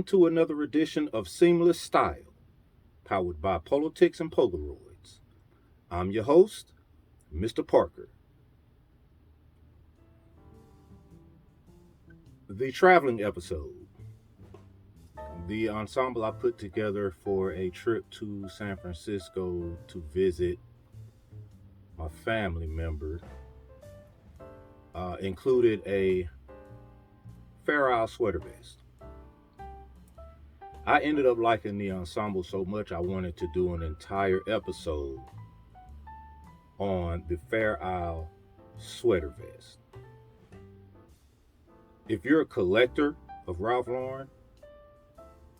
to another edition of Seamless Style, powered by Politics and Polaroids. I'm your host, Mr. Parker. The traveling episode. The ensemble I put together for a trip to San Francisco to visit my family member included a Fair Isle sweater vest. I ended up liking the ensemble so much I wanted to do an entire episode on the Fair Isle sweater vest. If you're a collector of Ralph Lauren,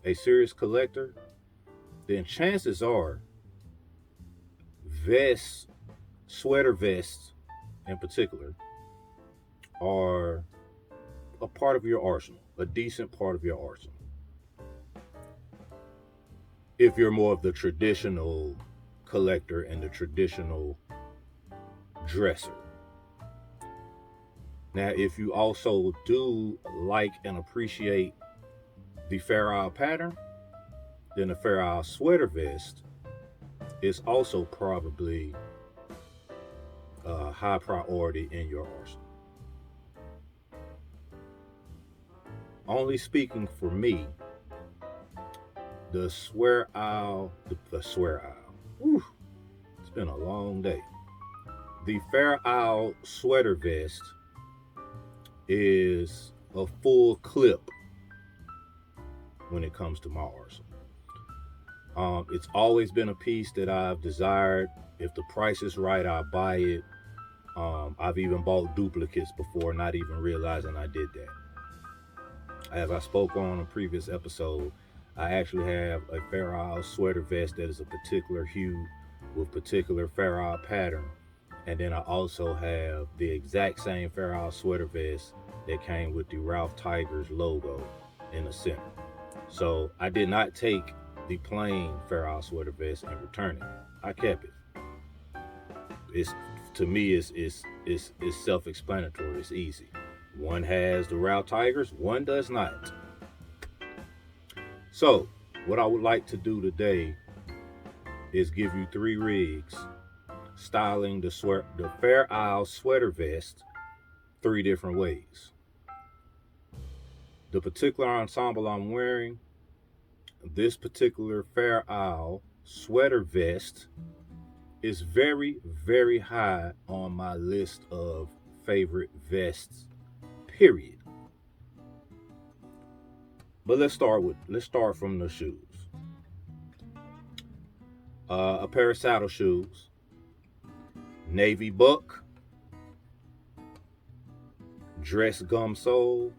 a serious collector, then chances are vests, sweater vests in particular, are a part of your arsenal, a decent part of your arsenal. If you're more of the traditional collector and the traditional dresser. Now, if you also do like and appreciate the Fair Isle pattern, then the Fair Isle sweater vest is also probably a high priority in your arsenal. Only speaking for me, the Swear Isle, the Swear Isle, whew, it's been a long day. The Fair Isle sweater vest is a full clip when it comes to my arsenal. It's always been a piece that I've desired. If the price is right, I'll buy it. I've even bought duplicates before, not even realizing I did that. As I spoke on a previous episode, I actually have a Fair Isle sweater vest that is a particular hue with particular Fair Isle pattern. And then I also have the exact same Fair Isle sweater vest that came with the Ralph Tigers logo in the center. So I did not take the plain Fair Isle sweater vest and return it. I kept it. It's, to me, it's self-explanatory. It's easy. One has the Ralph Tigers, one does not. So what I would like to do today is give you 3 rigs styling the Fair Isle sweater vest 3 different ways. The particular ensemble I'm wearing, this particular Fair Isle sweater vest, is very, very high on my list of favorite vests, period. But let's start from the shoes. A pair of saddle shoes, navy buck, dress gum sole,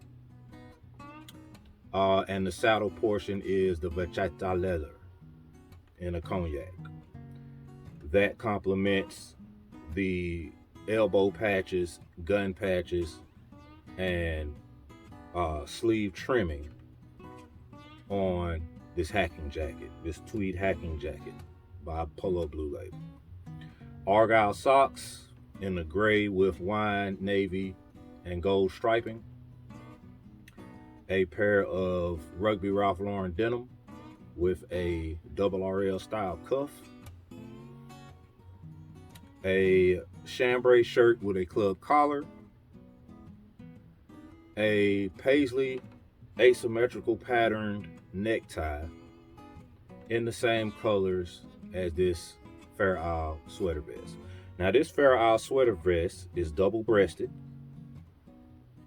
and the saddle portion is the vachetta leather in a cognac. That complements the elbow patches, gun patches, and sleeve trimming on this hacking jacket, this tweed hacking jacket by Polo Blue Label. Argyle socks in the gray with wine, navy, and gold striping. A pair of Rugby Ralph Lauren denim with a double RL style cuff. A chambray shirt with a club collar. A paisley asymmetrical patterned necktie in the same colors as this Fair Isle sweater vest. Now, this Fair Isle sweater vest is double-breasted.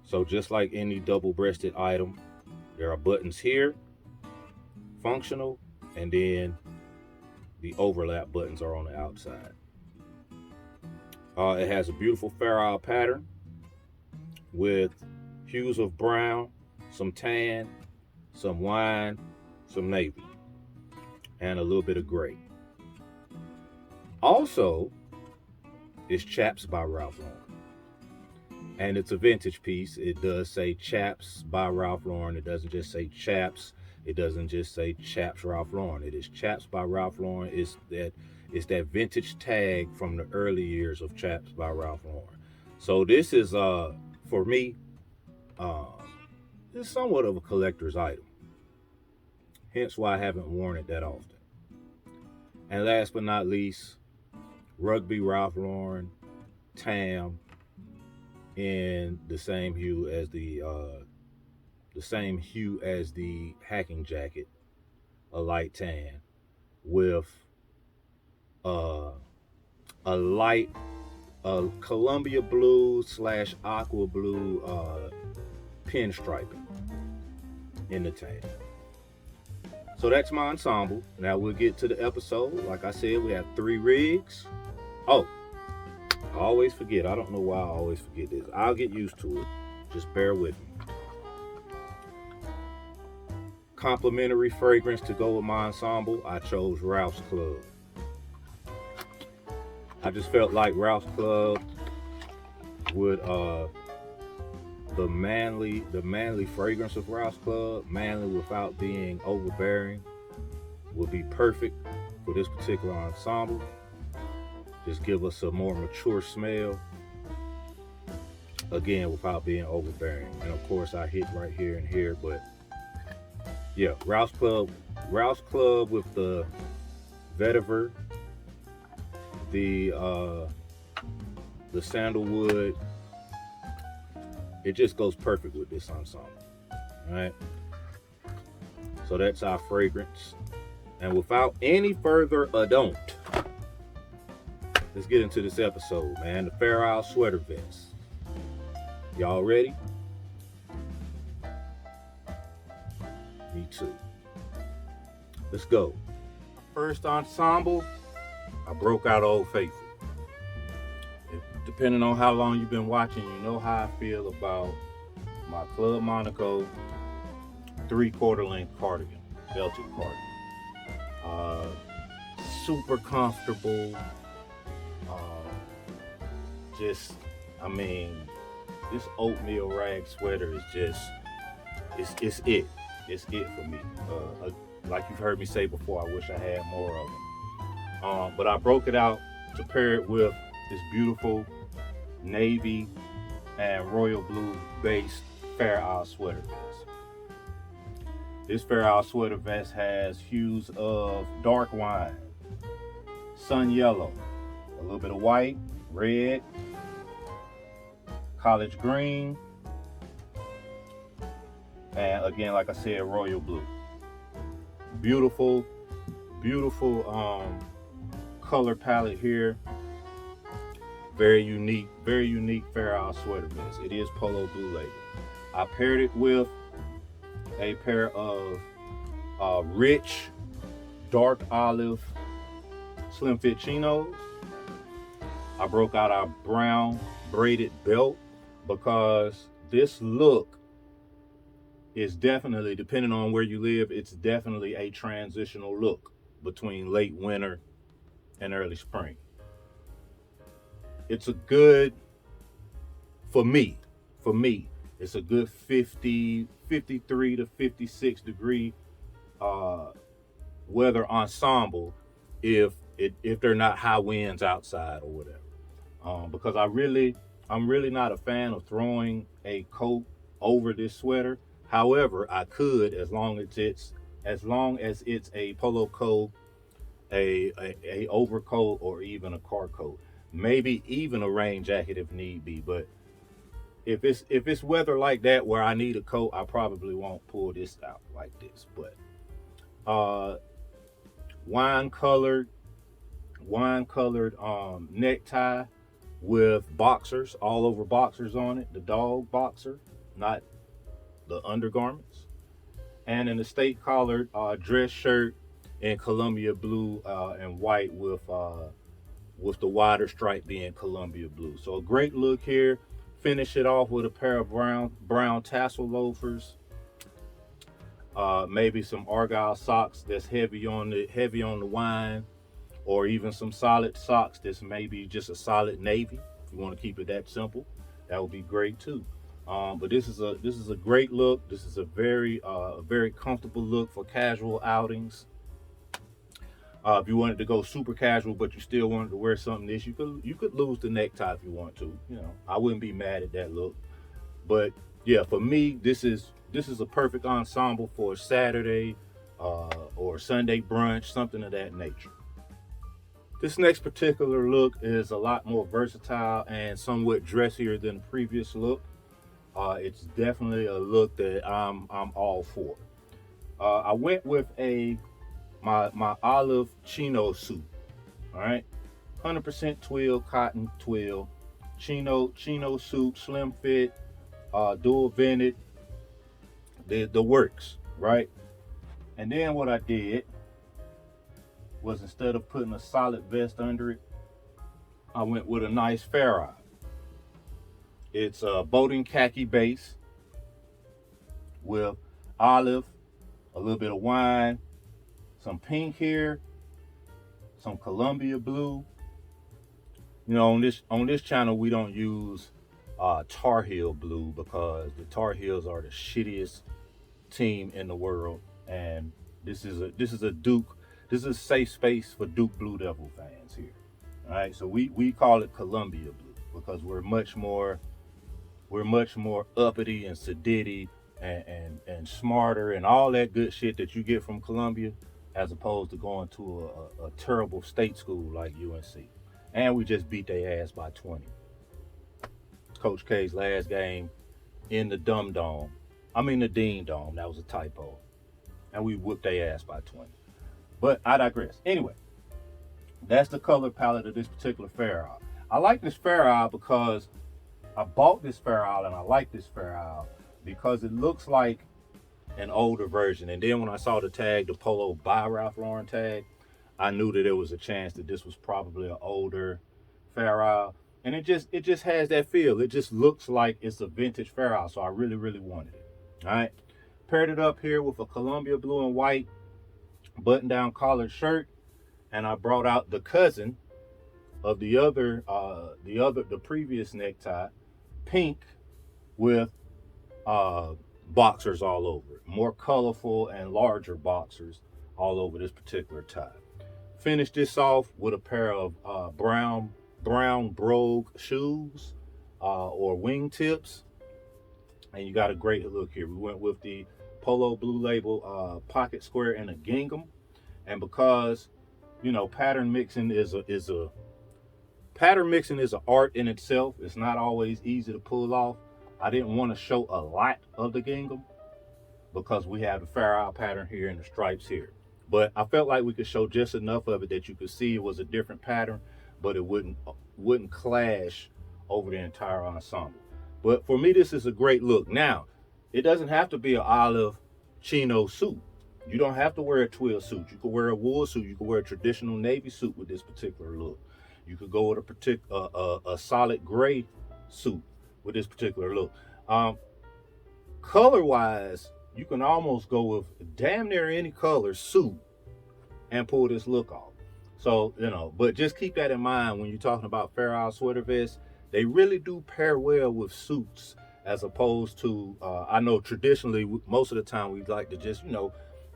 So just like any double-breasted item, there are buttons here, functional, and then the overlap buttons are on the outside. It has a beautiful Fair Isle pattern with hues of brown, some tan, some wine, some navy, and a little bit of gray. Also, it's Chaps by Ralph Lauren. And it's a vintage piece. It does say Chaps by Ralph Lauren. It doesn't just say Chaps. It doesn't just say Chaps Ralph Lauren. It is Chaps by Ralph Lauren. It's that vintage tag from the early years of Chaps by Ralph Lauren. So this is for me, it's somewhat of a collector's item. hence why I haven't worn it that often. And last but not least, Rugby Ralph Lauren Tam in the same hue as the hacking jacket, a light tan with uh, a light Columbia blue / aqua blue pinstriping in the tan. So that's my ensemble. Now we'll get to the episode. Like I said, we have 3 rigs. Oh, I always forget. I don't know why I always forget this. I'll get used to it. Just bear with me. Complimentary fragrance to go with my ensemble. I chose Ralph's Club. I just felt like Ralph's Club would the manly fragrance of Ralph's Club, manly without being overbearing, would be perfect for this particular ensemble. Just give us a more mature smell, again without being overbearing. And of course I hit right here and here, but yeah, Ralph's Club with the vetiver, the sandalwood. It just goes perfect with this ensemble. All right. So that's our fragrance. And without any further ado, let's get into this episode, man. The Fair Isle sweater vest. Y'all ready? Me too. Let's go. First ensemble, I broke out Old Faithful. Depending on how long you've been watching, you know how I feel about my Club Monaco 3/4 length cardigan, belted cardigan. Super comfortable. This oatmeal rag sweater is just, it's it. It's it for me. Like you've heard me say before, I wish I had more of them. But I broke it out to pair it with this beautiful navy and royal blue based Fair Isle sweater vest. This Fair Isle sweater vest has hues of dark wine, sun yellow, a little bit of white, red, college green, and again, like I said, royal blue. Beautiful color palette here. Very unique Fair Isle sweater vest. It is polo blue label. I paired it with a pair of rich dark olive slim fit chinos. I broke out our brown braided belt because this look is definitely, depending on where you live, it's definitely a transitional look between late winter and early spring. It's a good, for me, it's a good 53 to 56 degree weather ensemble if they're not high winds outside or whatever. Because I'm really not a fan of throwing a coat over this sweater. However, I could, as long as it's a polo coat, a overcoat, or even a car coat. Maybe even a rain jacket if need be. But if it's weather like that where I need a coat, I probably won't pull this out like this. But wine colored necktie with boxers, all over boxers on it, the dog boxer, not the undergarments, and an estate collared dress shirt in Columbia blue and white with the wider stripe being Columbia blue. So a great look here. Finish it off with a pair of brown tassel loafers. Maybe some argyle socks that's heavy on the wine, or even some solid socks that's maybe just a solid navy. If you want to keep it that simple, that would be great too. But this is a great look. This is a very comfortable look for casual outings. If you wanted to go super casual, but you still wanted to wear something this, you could lose the necktie if you want to. You know, I wouldn't be mad at that look. But yeah, for me, this is a perfect ensemble for Saturday, or Sunday brunch, something of that nature. This next particular look is a lot more versatile and somewhat dressier than the previous look. It's definitely a look that I'm all for. I went with my olive chino suit. All right, 100% twill, cotton twill, chino suit, slim fit, dual vented, the works, right? And then what I did was, instead of putting a solid vest under it, I went with a nice fair eye. It's a boating khaki base with olive, a little bit of wine, some pink here, some Columbia blue. You know, on this channel we don't use Tar Heel blue, because the Tar Heels are the shittiest team in the world, and this is a Duke. This is a safe space for Duke Blue Devil fans here. All right, so we call it Columbia blue because we're much more uppity and sedity and smarter and all that good shit that you get from Columbia, as opposed to going to a terrible state school like UNC. And we just beat their ass by 20. Coach K's last game in the Dumb Dome. I mean the Dean Dome. That was a typo. And we whooped their ass by 20. But I digress. Anyway, that's the color palette of this particular Fair Isle. I like this Fair Isle because I bought this Fair Isle, and I like this Fair Isle because it looks like an older version. And then when I saw the tag, the Polo by Ralph Lauren tag, I knew that there was a chance that this was probably an older Fair Isle. And it just has that feel. It just looks like it's a vintage Fair Isle. So I really, really wanted it. All right. Paired it up here with a Columbia blue and white button-down collared shirt. And I brought out the cousin of the previous necktie, pink, with boxers all over it. More colorful and larger boxers all over this particular tie. Finish this off with a pair of brown brogue shoes or wingtips, and you got a great look here. We went with the Polo Blue Label pocket square and a gingham, and because you know pattern mixing is an art in itself. It's not always easy to pull off. I didn't want to show a lot of the gingham because we have the Fair Isle pattern here and the stripes here. But I felt like we could show just enough of it that you could see it was a different pattern, but it wouldn't clash over the entire ensemble. But for me, this is a great look. Now, it doesn't have to be an olive chino suit. You don't have to wear a twill suit. You could wear a wool suit. You could wear a traditional navy suit with this particular look. You could go with a solid gray suit with this particular look. Color-wise, you can almost go with damn near any color suit and pull this look off. So, you know, but just keep that in mind when you're talking about Fair Isle sweater vests. They really do pair well with suits, as opposed to, I know traditionally, most of the time we like to just, you know,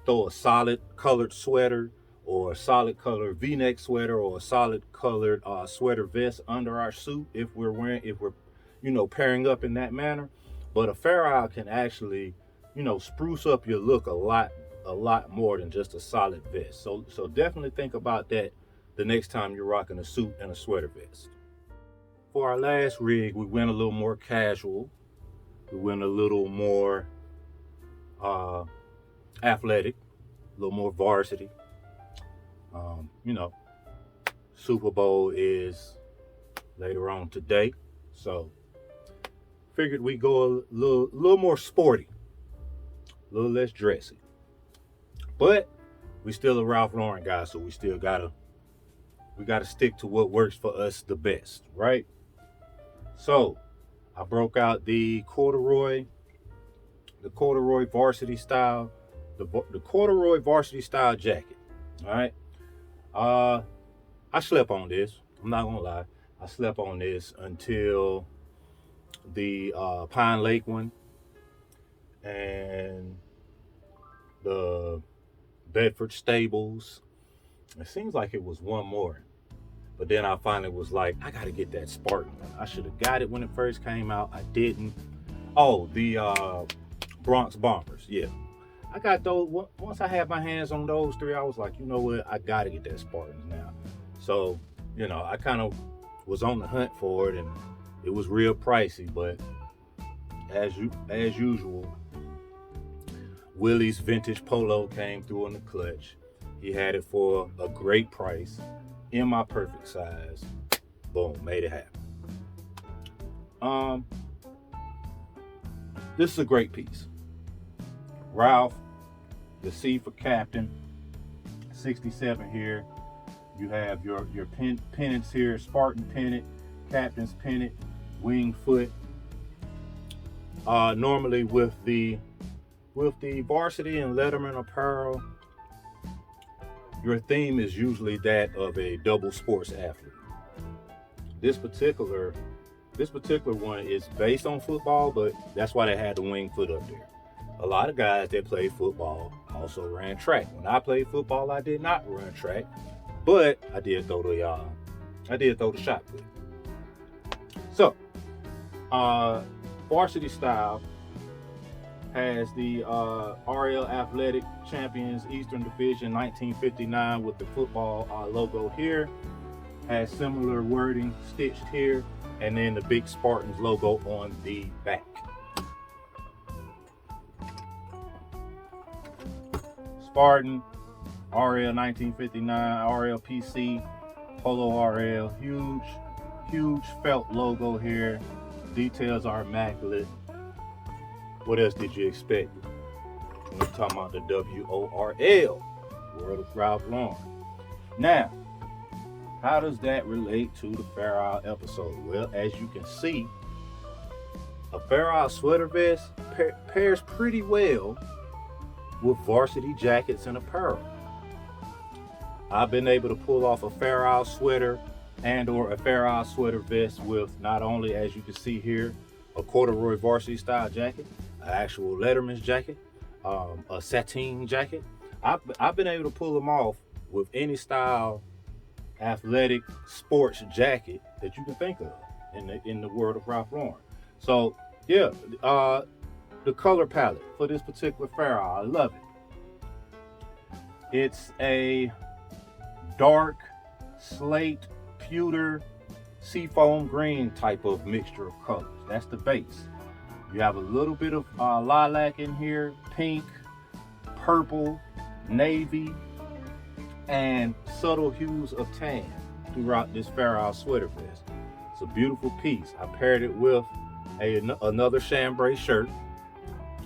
throw a solid colored sweater or a solid colored V-neck sweater or a solid colored sweater vest under our suit if we're you know, pairing up in that manner. But a Fair Isle can actually, you know, spruce up your look a lot more than just a solid vest. So definitely think about that the next time you're rocking a suit and a sweater vest. For our last rig, we went a little more casual. We went a little more athletic, a little more varsity. You know, Super Bowl is later on today, so figured we go a little more sporty, a little less dressy. But we still a Ralph Lauren guy, so we gotta stick to what works for us the best, right? So I broke out the corduroy varsity style, the corduroy varsity style jacket. All right. I slept on this. I'm not gonna lie. I slept on this until the Pine Lake one and the Bedford Stables. It seems like it was one more, but then I finally was like, I gotta get that Spartan one. I should have got it when it first came out. I didn't. Oh, the Bronx Bombers. Yeah, I got those. Once I had my hands on those three, I was like, you know what? I got to get that Spartans now. So, I kind of was on the hunt for it, and it was real pricey. But as usual, Willie's vintage polo came through in the clutch. He had it for a great price, in my perfect size. Boom, made it happen. This is a great piece. Ralph, the C for Captain, 67 here. You have your pennants here: Spartan pennant, Captain's pennant, wing foot. Normally with the varsity and Letterman apparel, your theme is usually that of a double sports athlete. This particular one is based on football, but that's why they had the wing foot up there. A lot of guys that play football also ran track. When I played football, I did not run track, but I did throw the shot put. So, varsity style has the RL Athletic Champions Eastern Division 1959 with the football logo here. Has similar wording stitched here, and then the big Spartans logo on the back. Spartan, RL 1959, RL PC, Polo RL, huge felt logo here. Details are immaculate. What else did you expect? We're talking about the WORL, World of Ralph Lauren. Now, how does that relate to the Fair Isle episode? Well, as you can see, a Fair Isle sweater vest pairs pretty well with varsity jackets and apparel. I've been able to pull off a Fair Isle sweater and or a Fair Isle sweater vest with not only, as you can see here, a corduroy varsity style jacket, an actual Letterman's jacket, a sateen jacket. I've been able to pull them off with any style athletic sports jacket that you can think of in the world of Ralph Lauren. So yeah, the color palette for this particular Fair Isle, I love it. It's a dark slate, pewter, seafoam green type of mixture of colors. That's the base. You have a little bit of lilac in here, pink, purple, navy, and subtle hues of tan throughout this Fair Isle sweater vest. It's a beautiful piece. I paired it with another chambray shirt.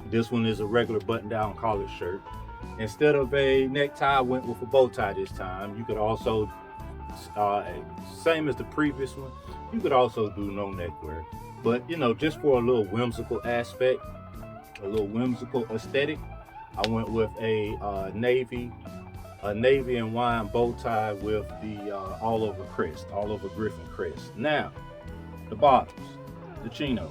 This one is a regular button-down collared shirt. Instead of a necktie, I went with a bow tie this time. You could also, same as the previous one, you could also do no neckwear. But just for a little whimsical aspect, a little whimsical aesthetic, I went with a navy and wine bow tie with the all over Griffin crest. Now, the bottoms, the chinos,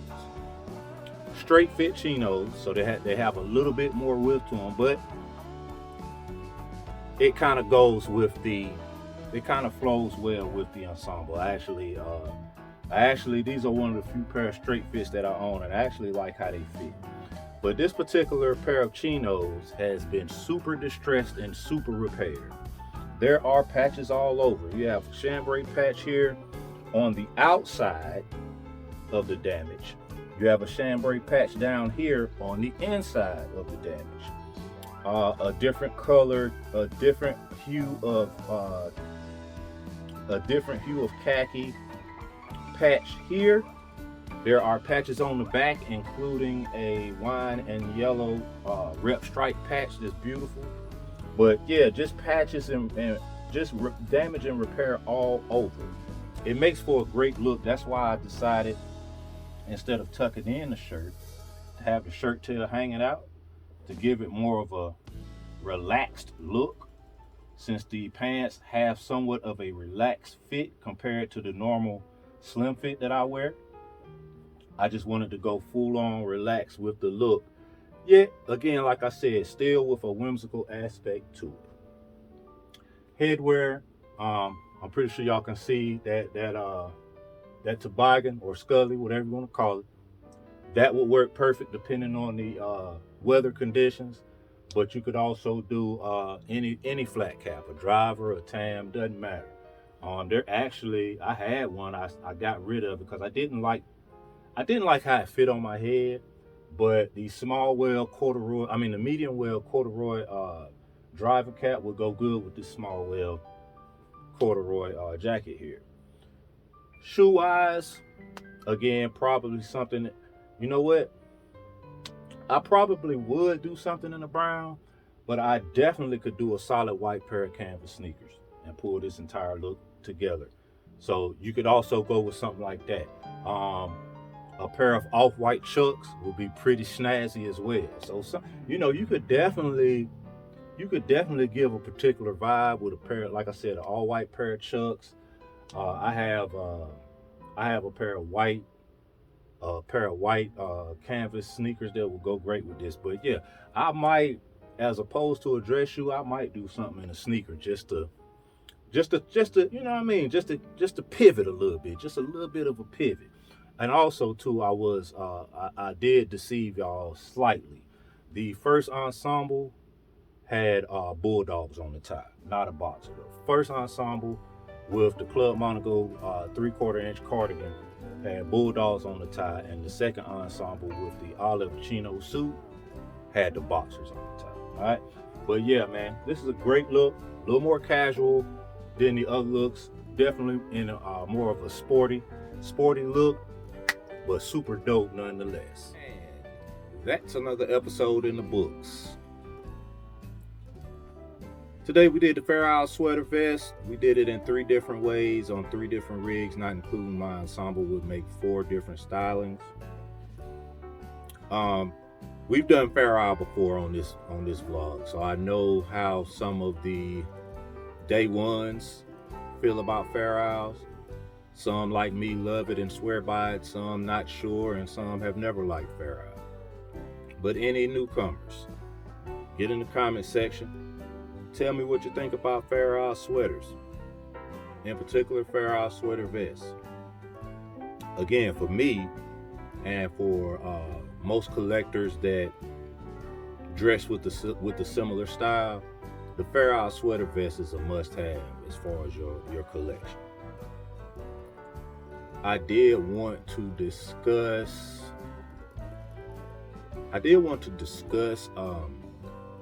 straight fit chinos, so they have a little bit more width to them, but it kind of flows well with the ensemble. Actually, these are one of the few pair of straight fits that I own, and I actually like how they fit. But this particular pair of chinos has been super distressed and super repaired. There are patches all over. You have a chambray patch here on the outside of the damage. You have a chambray patch down here on the inside of the damage. A different color, a different hue of khaki patch here. There are patches on the back, including a wine and yellow rep stripe patch that's beautiful. But yeah, just patches and just damage and repair all over. It makes for a great look. That's why I decided, instead of tucking in the shirt, to have the shirt tail hanging out, to give it more of a relaxed look, since the pants have somewhat of a relaxed fit compared to the normal slim fit that I wear. I just wanted to go full on relaxed with the look. Yet, again, like I said, still with a whimsical aspect to it. Headwear, I'm pretty sure y'all can see that toboggan or scully, whatever you want to call it. That would work perfect depending on the weather conditions. But you could also do any flat cap, a driver, a tam, doesn't matter. There actually, I had one I got rid of because I didn't like how it fit on my head. But the small well corduroy, I mean the medium well corduroy driver cap would go good with this small well corduroy jacket here. Shoe wise, again, probably something. You know what? I probably would do something in the brown, but I definitely could do a solid white pair of canvas sneakers and pull this entire look together. So you could also go with something like that. A pair of off-white Chucks would be pretty snazzy as well. So you could definitely give a particular vibe with a pair, like I said, an all-white pair of Chucks. I have a pair of white canvas sneakers that will go great with this. But yeah, I might, as opposed to a dress shoe, I might do something in a sneaker just to you know what I mean, just to pivot a little bit, just a little bit of a pivot. And also too, I did deceive y'all slightly. The first ensemble had bulldogs on the tie, not a boxer. The first ensemble with the Club Monaco 3/4 inch cardigan had bulldogs on the tie, and the second ensemble with the olive chino suit had the boxers on the tie. All right, but yeah, man, this is a great look, a little more casual than the other looks. Definitely in a more of a sporty look, but super dope nonetheless. And that's another episode in the books. Today we did the Fair Isle sweater vest. We did it in 3 different ways on 3 different rigs, not including my ensemble would make 4 different stylings. We've done Fair Isle before on this vlog, so I know how some of the day ones feel about Fair Isles. Some like me love it and swear by it, some not sure, and some have never liked Fair Isle. But any newcomers, get in the comment section. Tell me what you think about Fair Isle sweaters, in particular Fair Isle sweater vests. Again, for me and for most collectors that dress with the similar style, the Fair Isle sweater vest is a must-have as far as your collection. I did want to discuss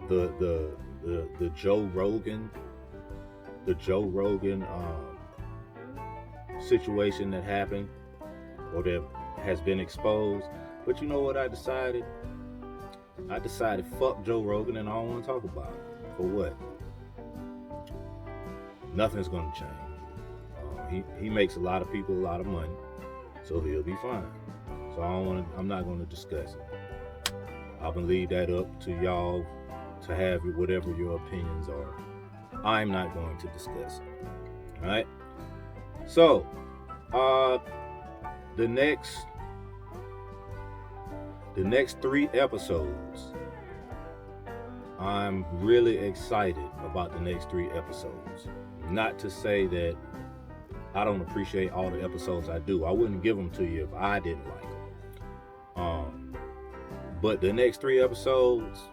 the Joe Rogan situation that happened or that has been exposed. But you know what I decided? I decided fuck Joe Rogan and I don't want to talk about it. For what? Nothing's gonna change. He makes a lot of people a lot of money, so he'll be fine. So I'm not gonna discuss it. I'm gonna leave that up to y'all to have whatever your opinions are. I'm not going to discuss it. All right. So, the next 3 episodes, I'm really excited about the next 3 episodes. Not to say that I don't appreciate all the episodes I do. I wouldn't give them to you if I didn't like them. But the next 3 episodes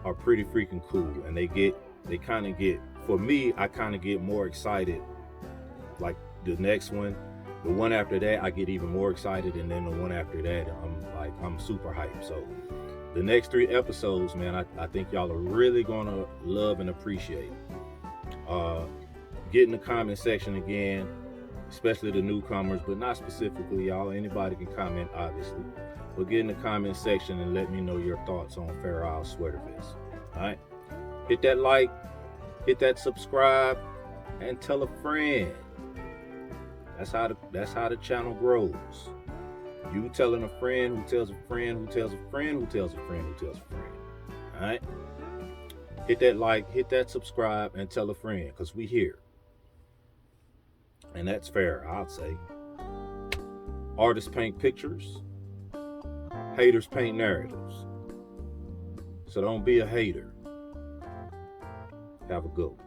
are pretty freaking cool, and they kind of get, for me, I kind of get more excited. Like the next one, the one after that, I get even more excited, and then the one after that, I'm super hyped. So the next 3 episodes, man, I think y'all are really gonna love and appreciate. Get in the comment section again, especially the newcomers, but not specifically y'all. Anybody can comment, obviously. But get in the comment section and let me know your thoughts on Fair Isle sweater vest. All right, hit that like, hit that subscribe, and tell a friend. That's how the channel grows. You telling a friend who tells a friend who tells a friend who tells a friend who tells a friend. All right, hit that like, hit that subscribe, and tell a friend, because we here. And that's fair, I'd say. Artists paint pictures, haters paint narratives. So don't be a hater. Have a good one.